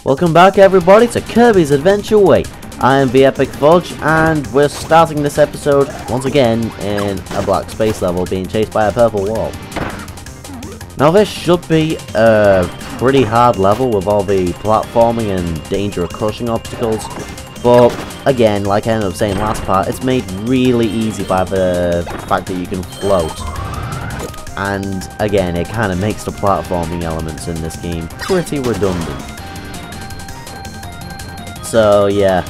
Welcome back everybody to Kirby's Adventure Way. I am the Epic Fudge and we're starting this episode once again in a black space level being chased by a purple wall. Now this should be a pretty hard level with all the platforming and danger of crushing obstacles, but again, like I ended up saying last part, it's made really easy by the fact that you can float. And again, it kind of makes the platforming elements in this game pretty redundant. So yeah,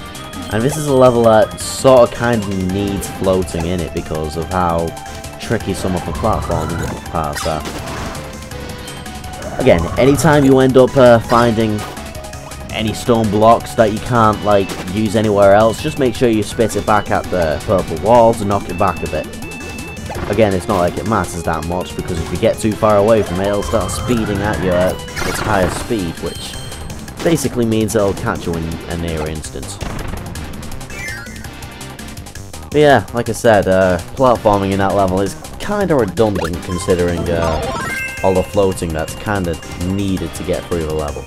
and this is a level that sort of kind of needs floating in it because of how tricky some of the platforming parts are. Again, anytime you end up finding any stone blocks that you can't like use anywhere else, just make sure you spit it back at the purple walls and knock it back a bit. Again, it's not like it matters that much because if you get too far away from it, it'll start speeding at you at its higher speed, which basically means it'll catch you in a near instant. But yeah, like I said, platforming in that level is kind of redundant considering all the floating that's kind of needed to get through the level.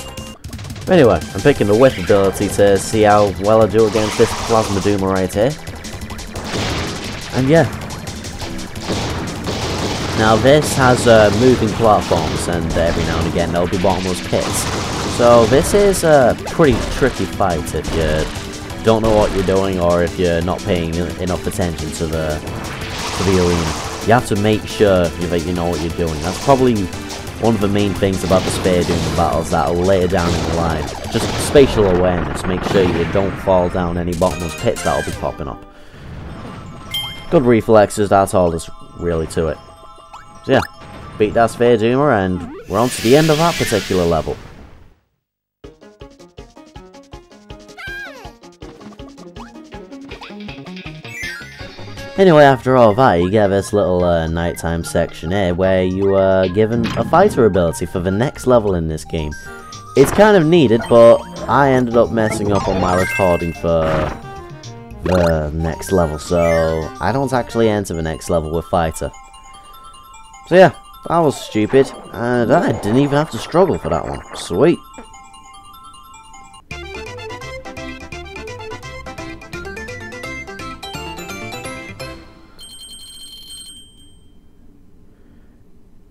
But anyway, I'm picking the whip ability to see how well I do against this plasma doomer right here. And yeah. Now this has moving platforms and every now and again there'll be bottomless pits. So this is a pretty tricky fight if you don't know what you're doing or if you're not paying enough attention to the arena. You have to make sure that you know what you're doing. That's probably one of the main things about the Sphere Doom battles that are later down in the line. Just spatial awareness. Make sure you don't fall down any bottomless pits that'll be popping up. Good reflexes, that's all there's really to it. So yeah, beat that Sphere Doomer and we're on to the end of that particular level. Anyway, after all that, you get this little nighttime section here where you are given a fighter ability for the next level in this game. It's kind of needed, but I ended up messing up on my recording for the next level, so I don't actually enter the next level with fighter. So yeah, that was stupid, and I didn't even have to struggle for that one. Sweet.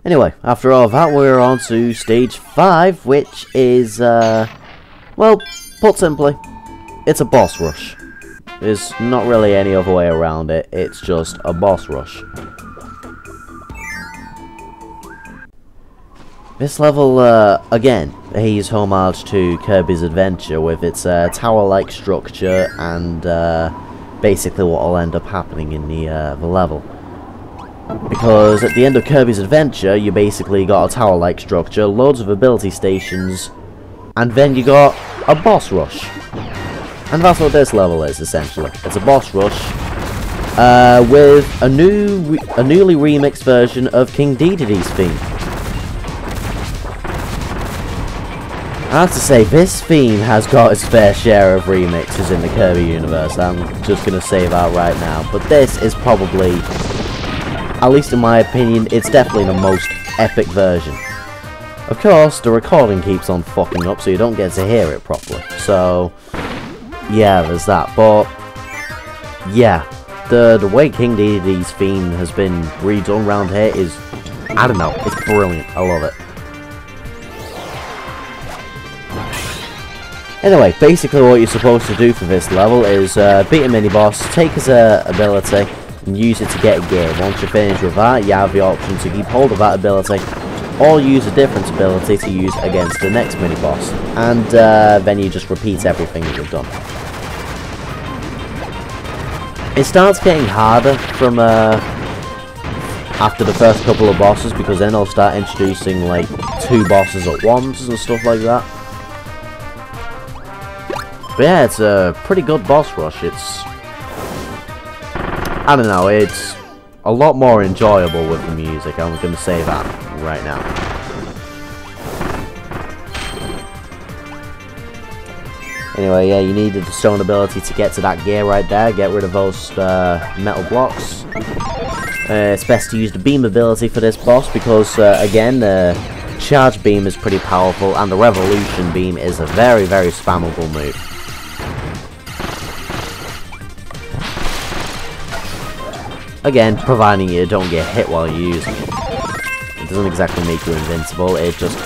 Anyway, after all of that, we're on to stage 5, which is, well, put simply, it's a boss rush. There's not really any other way around it, it's just a boss rush. This level, again, pays homage to Kirby's Adventure with its tower-like structure and basically what will end up happening in the level. Because at the end of Kirby's Adventure, you basically got a tower-like structure, loads of ability stations, and then you got a boss rush. And that's what this level is, essentially. It's a boss rush, with a newly remixed version of King Dedede's theme. I have to say, this theme has got its fair share of remixes in the Kirby universe, I'm just going to say that right now. But this is probably, at least in my opinion, it's definitely the most epic version. Of course, the recording keeps on fucking up, so you don't get to hear it properly. So, yeah, there's that. But, yeah, the way King Dedede's theme has been redone around here is, I don't know, it's brilliant. I love it. Anyway, basically what you're supposed to do for this level is beat a mini-boss, take his ability, and use it to get a gear. Once you're finished with that, you have the option to keep hold of that ability, or use a different ability to use against the next mini-boss. And then you just repeat everything that you've done. It starts getting harder from after the first couple of bosses, because then they'll start introducing like 2 bosses at once and stuff like that. But yeah, it's a pretty good boss rush. It's, I don't know, it's a lot more enjoyable with the music, I'm going to say that right now. Anyway, yeah, you needed the stone ability to get to that gear right there, get rid of those metal blocks. It's best to use the beam ability for this boss because, again, Charge Beam is pretty powerful, and the Revolution Beam is a very, very spammable move. Again, providing you don't get hit while you're using it. It doesn't exactly make you invincible, it just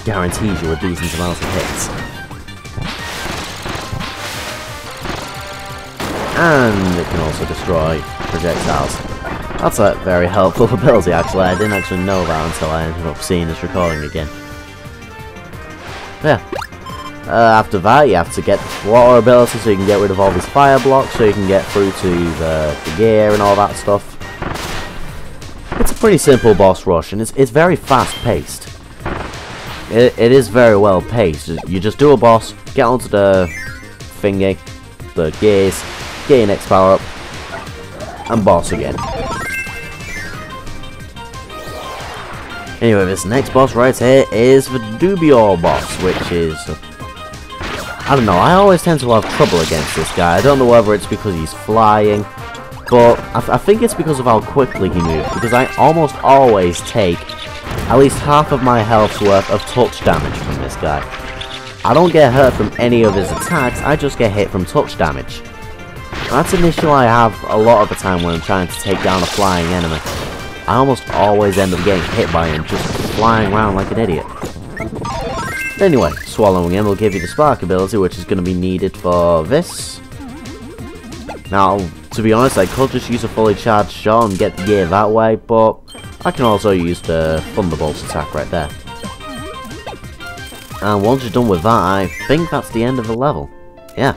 guarantees you a decent amount of hits. And it can also destroy projectiles. That's a very helpful ability, actually. I didn't actually know that until I ended up seeing this recording again. Yeah. After that, you have to get the water ability so you can get rid of all these fire blocks, so you can get through to the gear and all that stuff. It's a pretty simple boss rush, and it's very fast-paced. It is very well paced. You just do a boss, get onto the thingy, the gears, get your next power up, and boss again. Anyway, this next boss right here is the Dedede boss, which is... I don't know, I always tend to have trouble against this guy. I don't know whether it's because he's flying, but I think it's because of how quickly he moves, because I almost always take at least half of my health's worth of touch damage from this guy. I don't get hurt from any of his attacks, I just get hit from touch damage. That's an issue I have a lot of the time when I'm trying to take down a flying enemy. I almost always end up getting hit by him, just flying around like an idiot. Anyway, swallowing him will give you the spark ability, which is going to be needed for this. Now, to be honest, I could just use a fully charged shot and get the gear that way, but I can also use the Thunderbolts attack right there. And once you're done with that, I think that's the end of the level. Yeah.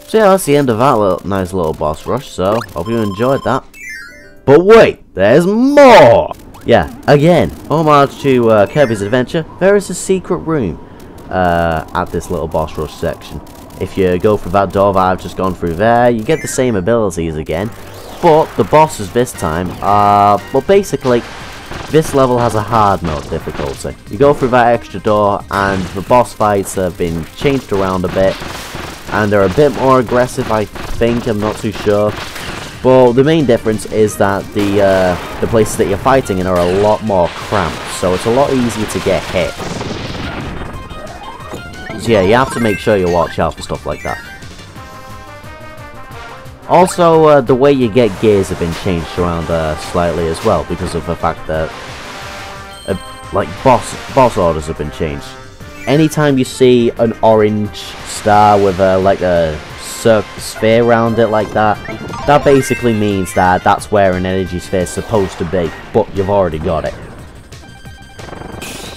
So yeah, that's the end of that nice little boss rush, so hope you enjoyed that. But wait, there's more! Yeah, again, homage to Kirby's Adventure, there is a secret room at this little boss rush section. If you go through that door that I've just gone through there, you get the same abilities again, but the bosses this time are, well, basically, this level has a hard mode difficulty. You go through that extra door, and the boss fights have been changed around a bit, and they're a bit more aggressive, I think, I'm not too sure. But the main difference is that the places that you're fighting in are a lot more cramped, so it's a lot easier to get hit. So yeah, you have to make sure you watch out for stuff like that. Also, the way you get gears have been changed around slightly as well, because of the fact that like boss orders have been changed. Anytime you see an orange star with like a sphere around it like that, that basically means that that's where an energy sphere is supposed to be, but you've already got it.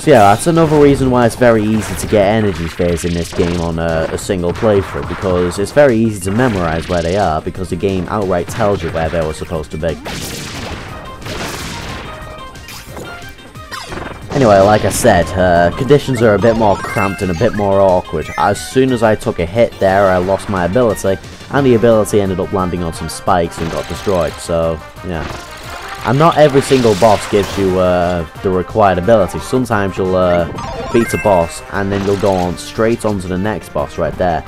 So yeah, that's another reason why it's very easy to get energy spheres in this game on a single playthrough, because it's very easy to memorize where they are, because the game outright tells you where they were supposed to be. Anyway, like I said, conditions are a bit more cramped and a bit more awkward. As soon as I took a hit there, I lost my ability, and the ability ended up landing on some spikes and got destroyed, so, yeah. And not every single boss gives you the required ability. Sometimes you'll beat a boss, and then you'll go on straight onto the next boss right there.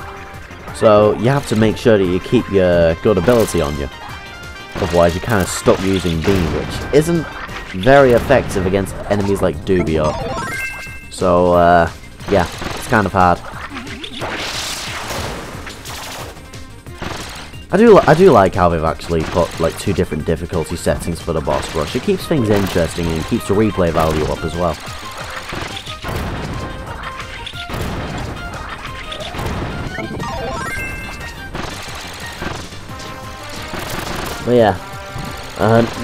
So, you have to make sure that you keep your good ability on you. Otherwise, you're kind of stuck using Beam, which isn't very effective against enemies like Dedede. So, yeah, it's kind of hard. I do like how they've actually put like 2 different difficulty settings for the boss rush. It keeps things interesting and it keeps the replay value up as well. But yeah,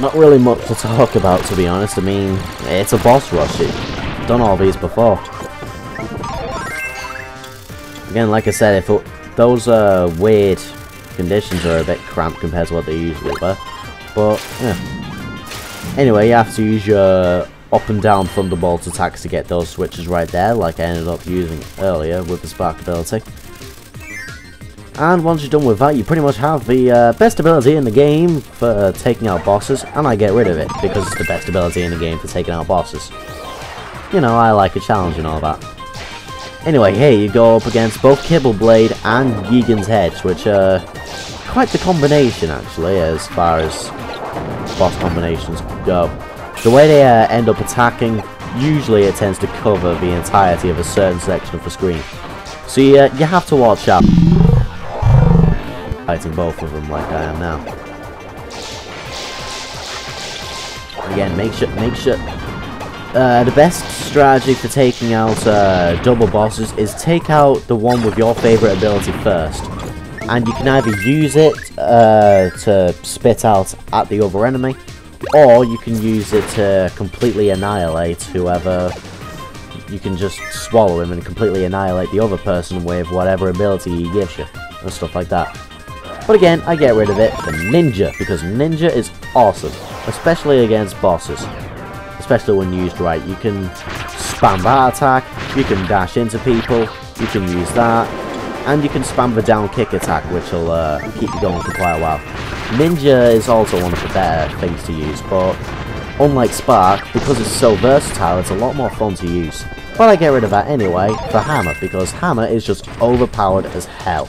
not really much to talk about, to be honest. I mean, it's a boss rush. I've done all these before. Again, like I said, if those weird conditions are a bit cramped compared to what they usually were, but yeah. Anyway, you have to use your up and down Thunderbolt attacks to get those switches right there, like I ended up using earlier with the spark ability. And once you're done with that, you pretty much have the best ability in the game for taking out bosses, and I get rid of it because it's the best ability in the game for taking out bosses. You know, I like a challenge and all that. Anyway, here you go up against both Kibbleblade and Gigan's Hedge, which are quite the combination, actually, as far as boss combinations go. The way they end up attacking usually it tends to cover the entirety of a certain section of the screen. So you have to watch out. Fighting both of them like I am now. Again, make sure. The best strategy for taking out double bosses is take out the one with your favorite ability first, and you can either use it to spit out at the other enemy, or you can use it to completely annihilate whoever. You can just swallow him and completely annihilate the other person with whatever ability he gives you, and stuff like that. But again, I get rid of it for Ninja, because Ninja is awesome, especially against bosses. Especially when used right. You can spam that attack, you can dash into people, you can use that, and you can spam the down kick attack, which will keep you going for quite a while. Ninja is also one of the better things to use, but unlike Spark, because it's so versatile, it's a lot more fun to use. But I get rid of that anyway for Hammer, because Hammer is just overpowered as hell.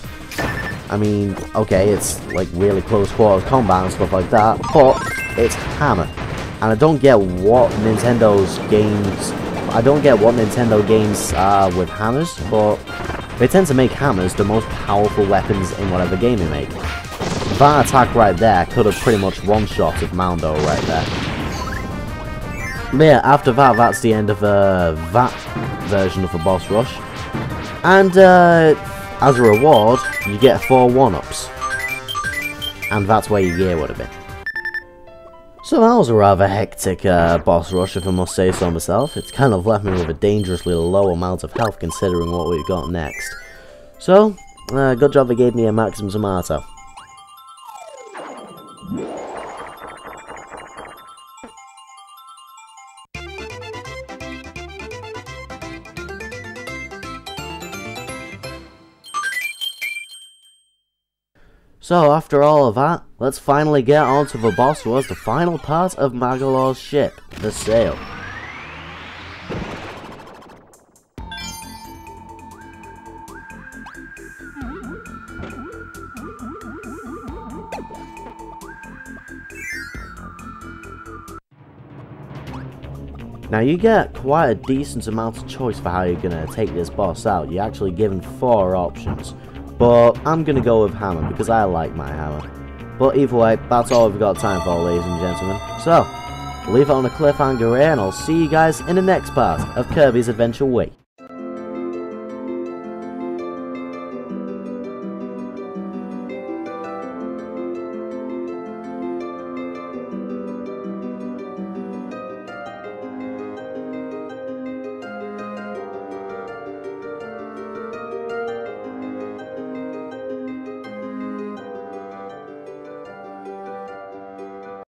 I mean, okay, it's like really close quarters combat and stuff like that, but it's Hammer. And I don't get what Nintendo games are with hammers, but they tend to make hammers the most powerful weapons in whatever game you make. That attack right there could have pretty much one-shotted Moundo right there. But yeah, after that, that's the end of that version of the boss rush. And as a reward, you get 4 1-ups. And that's where your gear would have been. So that was a rather hectic boss rush, if I must say so myself. It's kind of left me with a dangerously low amount of health considering what we've got next. So, good job they gave me a maximum tomato. So, after all of that, let's finally get on to the boss rush, the final part of Magolor's ship, the sail. Now you get quite a decent amount of choice for how you're going to take this boss out. You're actually given 4 options. But I'm going to go with Hammer because I like my hammer. But either way, that's all we've got time for, ladies and gentlemen. So, leave it on a cliffhanger here and I'll see you guys in the next part of Kirby's Adventure Wii.